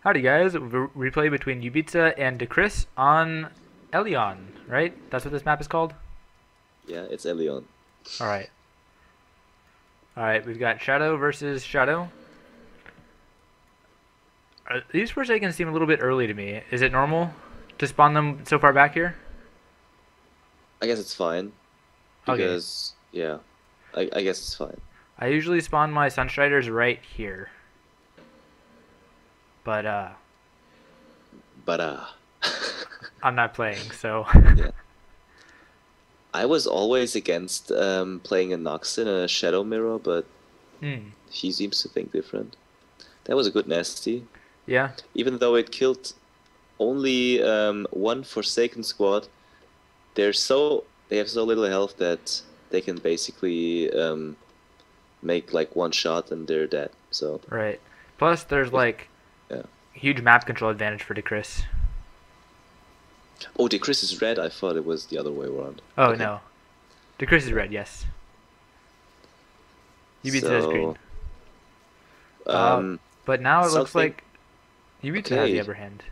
Howdy guys, replay between UBIICA and DeChris on Elyon, right? That's what this map is called? Yeah, it's Elyon. Alright. Alright, we've got Shadow versus Shadow. These Forsaken seem a little bit early to me. Is it normal to spawn them so far back here? I guess it's fine Okay. because yeah, I guess it's fine. I usually spawn my Sunstriders right here. But, But I'm not playing, so... yeah, I was always against playing a Nox in a Shadow Mirror, but Hmm. he seems to think different. That was a good nasty, Yeah. even though it killed only one Forsaken squad. They have so little health that they can basically make like one shot and they're dead. So Right. Plus, there's, if like, yeah. huge map control advantage for DeChris. Oh, DeChris is red. I thought it was the other way around. Oh, Okay. no. DeChris is red, yes. UBIICA is green. So, Uh, um, but now it looks something, like UBIICA has the okay, upper hand.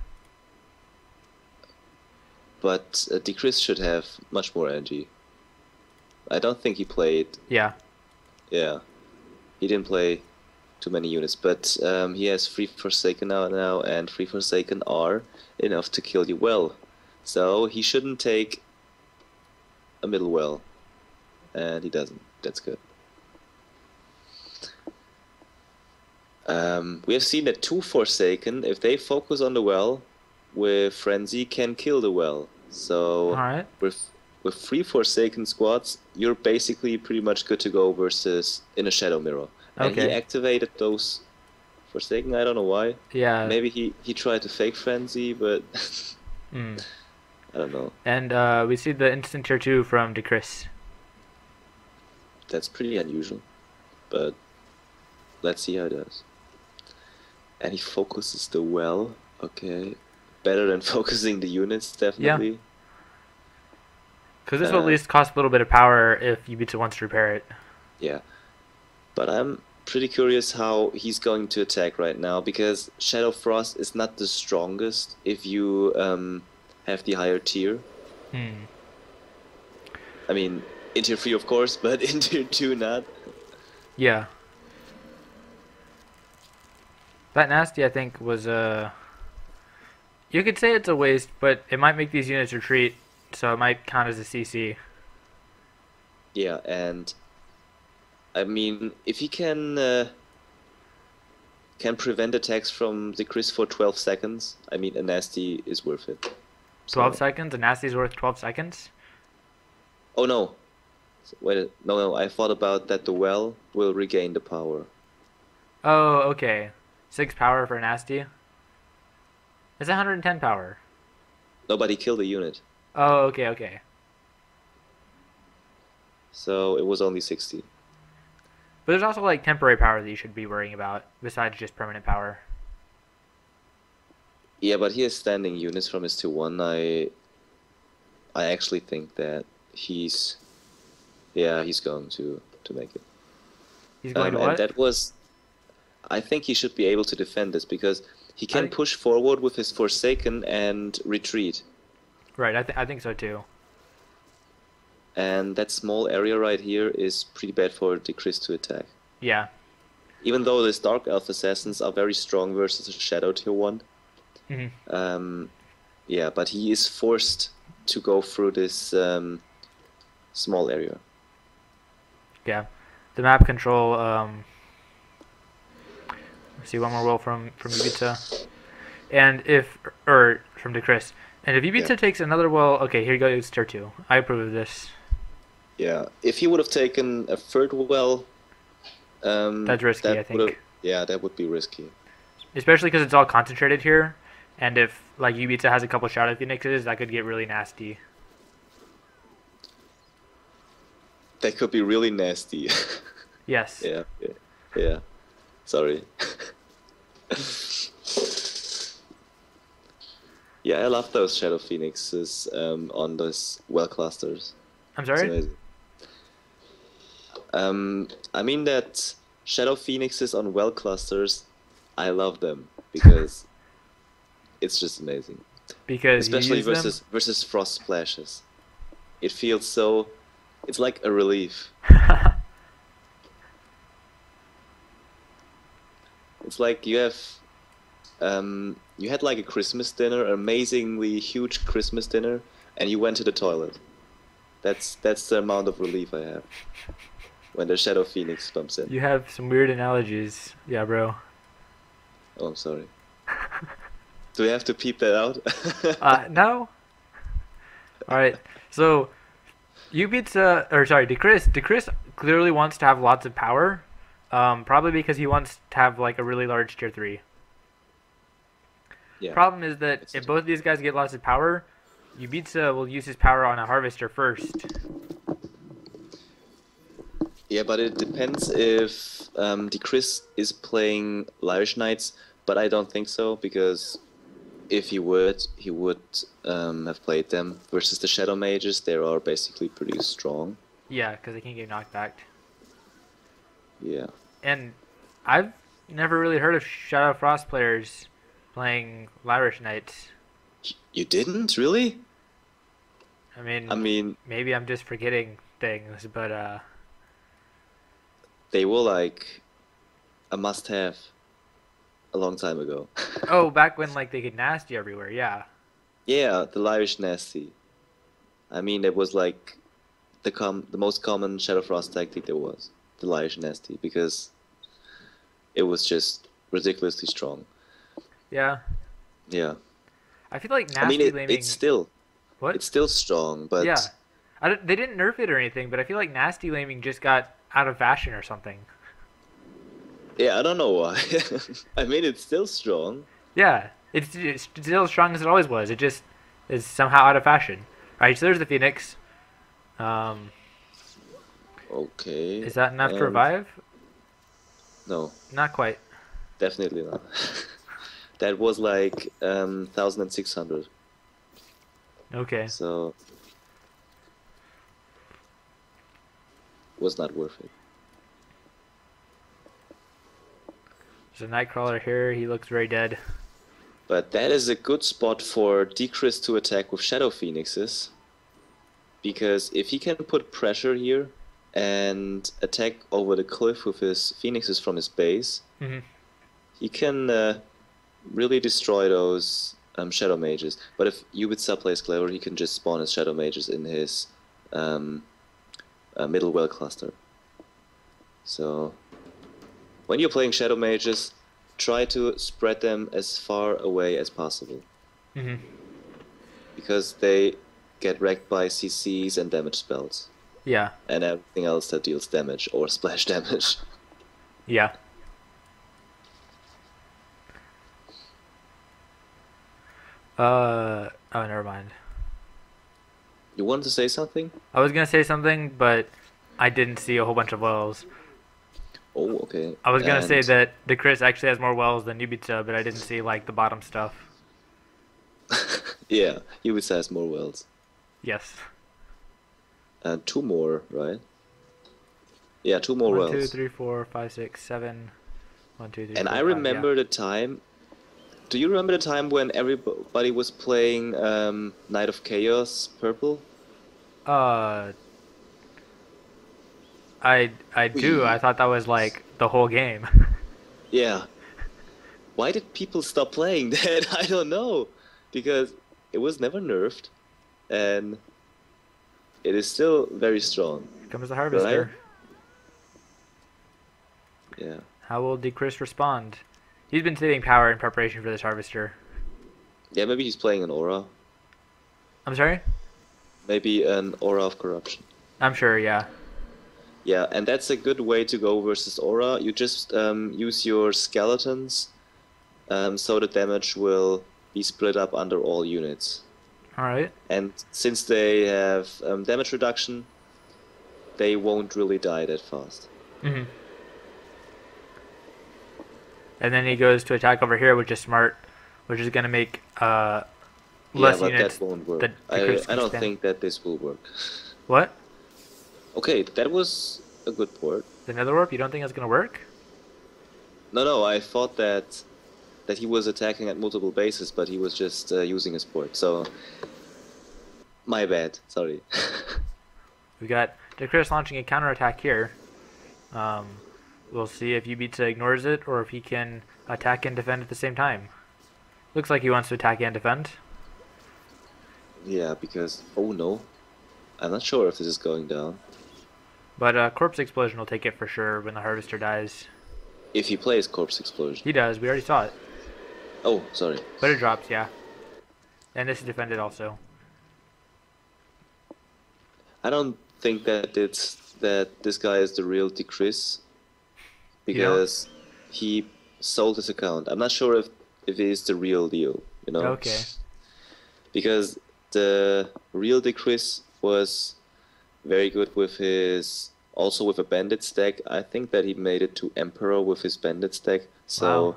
but DeChris should have much more energy. I don't think he played, Yeah. yeah, he didn't play too many units, but he has Free Forsaken now, and Free Forsaken are enough to kill you well. So he shouldn't take a middle well, and he doesn't. That's good. We have seen that two Forsaken, if they focus on the well, with Frenzy can kill the well. All So right. with three Forsaken squads, you're basically pretty much good to go versus in a Shadow Mirror. And he Okay. activated those Forsaken, I don't know why. Yeah. Maybe he tried to fake Frenzy, but Mm. I don't know. And we see the instant tier 2 from DeChris. That's pretty unusual. But let's see how it does. And he focuses the well. Okay. Better than focusing the units, Yeah. definitely. Because this will at Uh, least cost a little bit of power if UBIICA wants to repair it. yeah. But I'm pretty curious how he's going to attack right now, because Shadow Frost is not the strongest if you have the higher tier. Hmm. I mean, in tier 3 of course, but in tier 2 not. Yeah. That nasty, I think, was you could say it's a waste, but it might make these units retreat, so it might count as a CC. Yeah, and I mean, if he can prevent attacks from the Chris for 12 seconds, I mean, a nasty is worth it. 12 So, seconds? A nasty's worth 12 seconds? oh no, wait, no, I thought about that the well will regain the power. Oh, okay. 6 power for a nasty? It's 110 power. Nobody killed the unit, Oh, okay, okay. so it was only 60. But there's also like temporary power that you should be worrying about besides just permanent power. Yeah, but he has standing units from his 2-1. I actually think that he's going to make it. He's going to And what? that was, I think he should be able to defend this because he I can think push forward with his Forsaken and retreat. right. I think so too. And that small area right here is pretty bad for DeChris to attack. Yeah. Even though these Dark Elf Assassins are very strong versus a Shadow tier 1. Hmm. Yeah, but he is forced to go through this small area. Yeah. The map control. Let's see one more will from UBIICA, and if or from DeChris, and if Yeah. UBIICA takes another well, okay, here goes tier 2. I approve of this. Yeah, if he would have taken a third well, That's risky, I that would have, think, yeah, that would be risky. especially because it's all concentrated here, and if like UBIICA has a couple Shadow Phoenixes, that could get really nasty. That could be really nasty. Yes. Yeah, yeah, yeah. Sorry. Yeah, I love those Shadow Phoenixes on those well clusters. I'm It's sorry. amazing. I mean that Shadow Phoenixes on well clusters, I love them because it's just amazing. Because you Especially use them. versus frost splashes. It feels so. It's like a relief. It's like you had like a Christmas dinner, amazingly huge Christmas dinner, and you went to the toilet. That's the amount of relief I have when the Shadow Phoenix comes in. You have some weird analogies, yeah, bro. Oh, I'm sorry. Do we have to peep that out? No. All right. So DeChris clearly wants to have lots of power. Probably because he wants to have like a really large tier 3. Yeah. Problem is that if both of these guys get lots of power, UBIICA will use his power on a harvester first. Yeah, but it depends if DeChris is playing Lyrish Knights, but I don't think so, because if he would have played them versus the Shadow Mages. They are basically pretty strong. Yeah, because they can't get knocked back. Yeah. And I've never really heard of Shadow Frost players playing Lyrish Knights. You didn't really? I mean, maybe I'm just forgetting things, but they were like a must-have a long time ago. oh, back when like they get nasty everywhere, yeah. Yeah, the Lyrish Nasty. I mean, it was like the most common Shadow Frost tactic there was, the Lyrish Nasty, because it was just ridiculously strong. Yeah. Yeah. I feel like nasty laming. It's still. What? It's still strong, but yeah. They didn't nerf it or anything, but I feel like nasty laming just got out of fashion or something. Yeah, I don't know why. I mean, it's still strong. Yeah, it's still as strong as it always was. It just is somehow out of fashion. All right, so there's the Phoenix. Okay. Is that enough to revive? No. Not quite. Definitely not. That was like 1,600. Okay. So was not worth it. There's a Nightcrawler here. He looks very dead. But that is a good spot for DeChris to attack with Shadow Phoenixes. Because if he can put pressure here and attack over the cliff with his Phoenixes from his base, he can really destroy those Shadow Mages. But if UBIICA plays clever, he can just spawn his Shadow Mages in his middle well cluster. So when you're playing Shadow Mages, try to spread them as far away as possible. Because they get wrecked by CCs and damage spells. Yeah. And everything else that deals damage or splash damage. Yeah. Oh, never mind. You wanted to say something? I was gonna say something, but I didn't see a whole bunch of wells. Oh, okay. I was gonna say that DeChris actually has more wells than UBIICA, but I didn't see like the bottom stuff. Yeah, UBIICA has more wells. Yes. And 2 more, right? Yeah, 2 more wells. 1, 2, 3, 4, 5, 6, 7. 1, 2, 3. And 4, I 5, remember yeah. the time. Do you remember the time when everybody was playing Knight of Chaos purple? I do. I thought that was like the whole game. Yeah. Why did people stop playing that? I don't know. Because it was never nerfed, and it is still very strong. Here comes the Harvester. Right? Yeah. How will DeChris respond? He's been saving power in preparation for this Harvester. Yeah, maybe he's playing an Aura. I'm sorry? Maybe an Aura of Corruption. I'm sure, yeah. Yeah, and that's a good way to go versus Aura. You just use your skeletons, so the damage will be split up under all units. Alright. And since they have damage reduction, they won't really die that fast. And then he goes to attack over here, which is smart, which is going to make less but units. that won't work. I don't think that this will work. What? Okay, that was a good port. The Nether Warp? You don't think it's going to work? No, I thought that that he was attacking at multiple bases, but he was just using his port. So my bad. Sorry. We got DeChris launching a counterattack here. We'll see if UBIICA ignores it or if he can attack and defend at the same time. Looks like he wants to attack and defend. Yeah, because oh no, I'm not sure if this is going down. But Corpse Explosion will take it for sure when the Harvester dies. If he plays Corpse Explosion. He does. We already saw it. Oh, sorry. But it drops, yeah. And this is defended also. I don't think that this guy is the real DeChris, because he sold his account. I'm not sure if it is the real deal, you know. Okay. Because the real DeChris was very good with his, also with a bandit stack. I think that he made it to Emperor with his bandit stack. So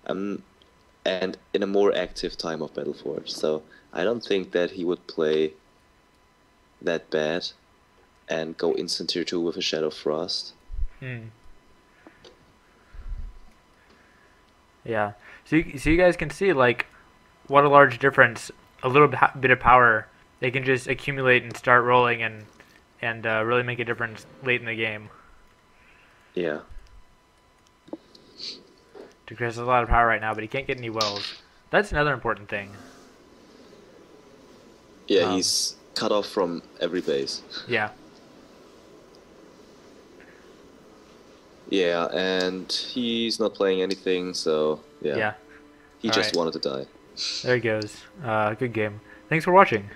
Wow. And in a more active time of Battleforge. So I don't think that he would play that bad and go instant tier 2 with a Shadow Frost. Yeah. So you guys can see like what a large difference a little bit of power they can just accumulate and start rolling and really make a difference late in the game. Yeah. DeChris has a lot of power right now, but he can't get any wells. That's another important thing. Yeah, he's cut off from every base. Yeah. Yeah, and he's not playing anything, so yeah. Yeah. He All just right. wanted to die. There he goes. Good game. Thanks for watching.